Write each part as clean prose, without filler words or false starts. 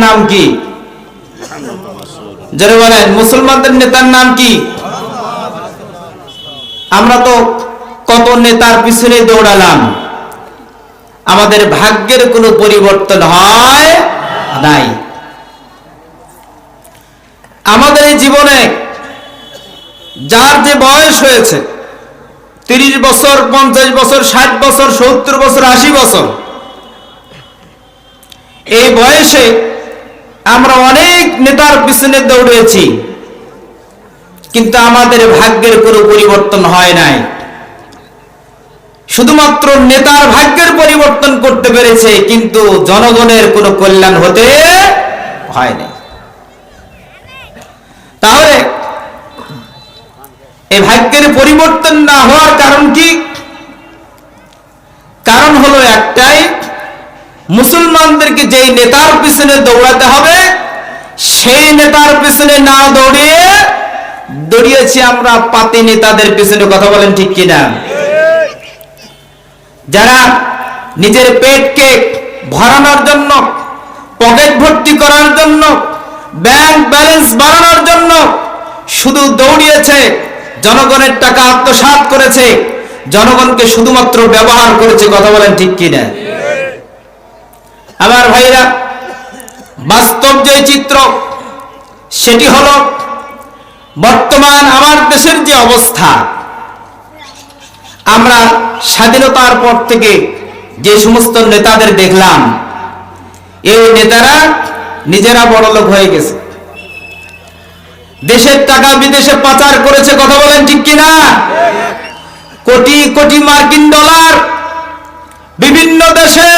নাম কি? যারা বলেন মুসলমানদের নেতার নাম কি? আমরা তো কত নেতার পিছনে দৌড়ালাম, আমাদের ভাগ্যের কোনো পরিবর্তন হয় নাই। আমাদের এই জীবনে যার যে বয়স হয়েছে 30 বছর, 50 বছর, 60 বছর, 70 বছর, 80 বছর, এই বয়সে আমরা অনেক নেতার পিছনে দৌড়েছি, কিন্তু আমাদের ভাগ্যের কোনো পরিবর্তন হয় নাই। শুধুমাত্র নেতার ভাগ্যের পরিবর্তন করতে পেরেছে, কিন্তু জনগণের কোনো কল্যাণ হতে হয় নাই। তাহলে এই ভাগ্যের পরিবর্তন না হওয়ার কারণ কি? কারণ হলো একটাই, মুসলমানদেরকে যেই নেতার পিছনে দৌড়াতে হবে সেই নেতার পিছনে না দৌড়িয়েছি আমরা পাতি নেতাদের পিছনে। কথা বলেন ঠিক কিনা? যারা নিজের পেটকে ভরানোর জন্য, পকেট ভর্তি করার জন্য, ব্যাংক ব্যালেন্স বাড়ানোর জন্য শুধু দৌড়িয়েছে, জনগণের টাকা আত্মসাৎ করেছে, জনগণকে শুধুমাত্র ব্যবহার করেছে। কথা বলেন ঠিক কিনা? আমার ভাইরা, বাস্তব যে চিত্র সেটি হলো বর্তমান আমার দেশের যে অবস্থা, আমরা স্বাধীনতার পর থেকে যে সমস্ত নেতাদের দেখলাম, এই নেতারা নিজেরা বড়লোক হয়ে গেছে, দেশের টাকা বিদেশে পাচার করেছে। কথা বলেন ঠিক কিনা? কোটি কোটি মার্কিন ডলার বিভিন্ন দেশে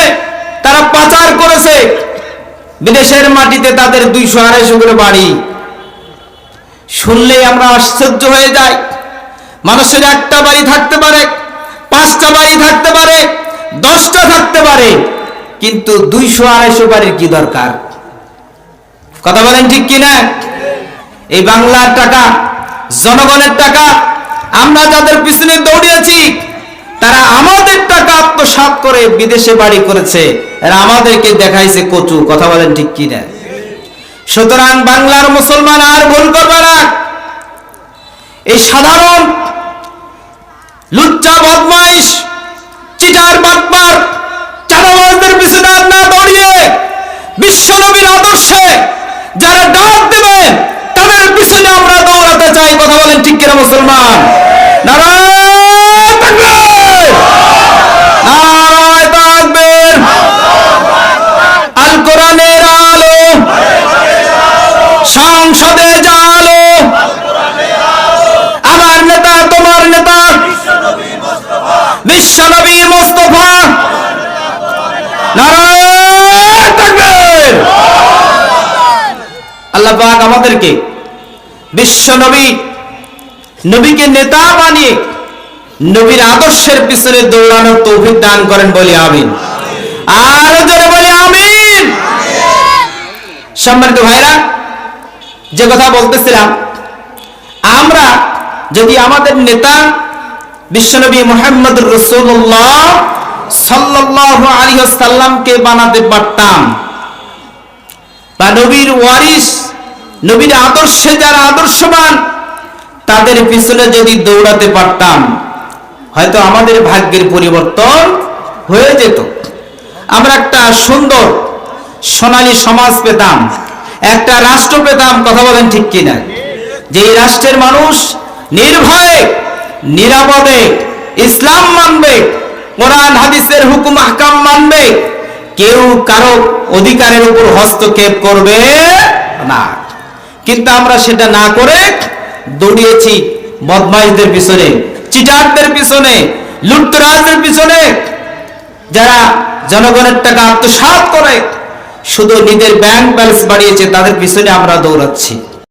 তারা পাচার করেছে। বিদেশের মাটিতে তাদের 200-250 করে বাড়ি। শুনলেই আমরা আশ্চর্য হয়ে যাই। মানুষের একটা বাড়ি থাকতে পারে, 5টা বাড়ি থাকতে পারে, 10টা থাকতে পারে, কিন্তু 200-250 বাড়ির কি দরকার? কথা বলেন ঠিক কিনা? এই বাংলার টাকা, জনগণের টাকা, আমরা যাদের পিছনে দৌড়িয়েছি তারা আমাদের টাকা আত্মসাৎ করে বিদেশে বাড়ি করেছে, আর আমাদেরকে দেখাইছে কচু। কথা বলেন ঠিক কিনা? সুতরাং বাংলার মুসলমান আর ভুল করবে না। এই সাধারণ লুচ্চা, বদমাইশ, চিটার, বাটপার, চাঁদাবাজদের পিছনে না দৌড়িয়ে বিশ্বনবীর আদর্শে যারা ডাক দেবেন তাদের পিছনে আমরা দৌড়াতে চাই। কথা বলেন ঠিক কিনা মুসলমান? নারায়ে তাকবীর, নারায়ে তাকবীর। আল কোরআনের আলো, সংসদে জালো, আমার নেতা তোমার নেতা বিশ্বনবী মুস্তাফা। নারায়ে তাকবীর। আল্লাহ পাক আমাদেরকে বিশ্বনবী, নবীকে নেতা বানিয়ে নবীর আদর্শের পিছনে দৌড়ানোর তৌফিক দান করেন, বলি আমিন। আর জোরে বলি আমিন। সম্মানিত ভাইরা, যে কথা বলতেছিলাম, আমরা যদি আমাদের নেতা বিশ্বনবী মুহাম্মদুর রাসূলুল্লাহ সাল্লাল্লাহু আলাইহি ওয়াসাল্লামকে বানাতে পারতাম, বা নবীর ওয়ারিস, নবীর আদর্শে যারা আদর্শবান তাদের পিছনে যদি দৌড়াতে পারতাম, হয়তো আমাদের ভাগ্যের পরিবর্তন হয়ে যেত। আমরা একটা সুন্দর সোনালী সমাজ পেতাম, একটা রাষ্ট্র পেতাম। কথা বলেন ঠিক কিনা? যেই রাষ্ট্রের মানুষ নির্ভয়ে নিরাপদে ইসলাম মানবে, কোরআন হাদিসের হুকুম আহকাম মানবে, কেউ কারো অধিকারের উপর হস্তক্ষেপ করবে না। কিন্তু আমরা সেটা না করে দৌড়িয়েছি বদমাইশদের পিছনে, চিটারদের পিছনে, লুটতরাজদের পিছনে, যারা জনগণের টাকা আত্মসাৎ করে শুধু নিজের ব্যাংক ব্যালেন্স বাড়িয়েছে, তাদের পিছনে আমরা দৌড়াচ্ছি।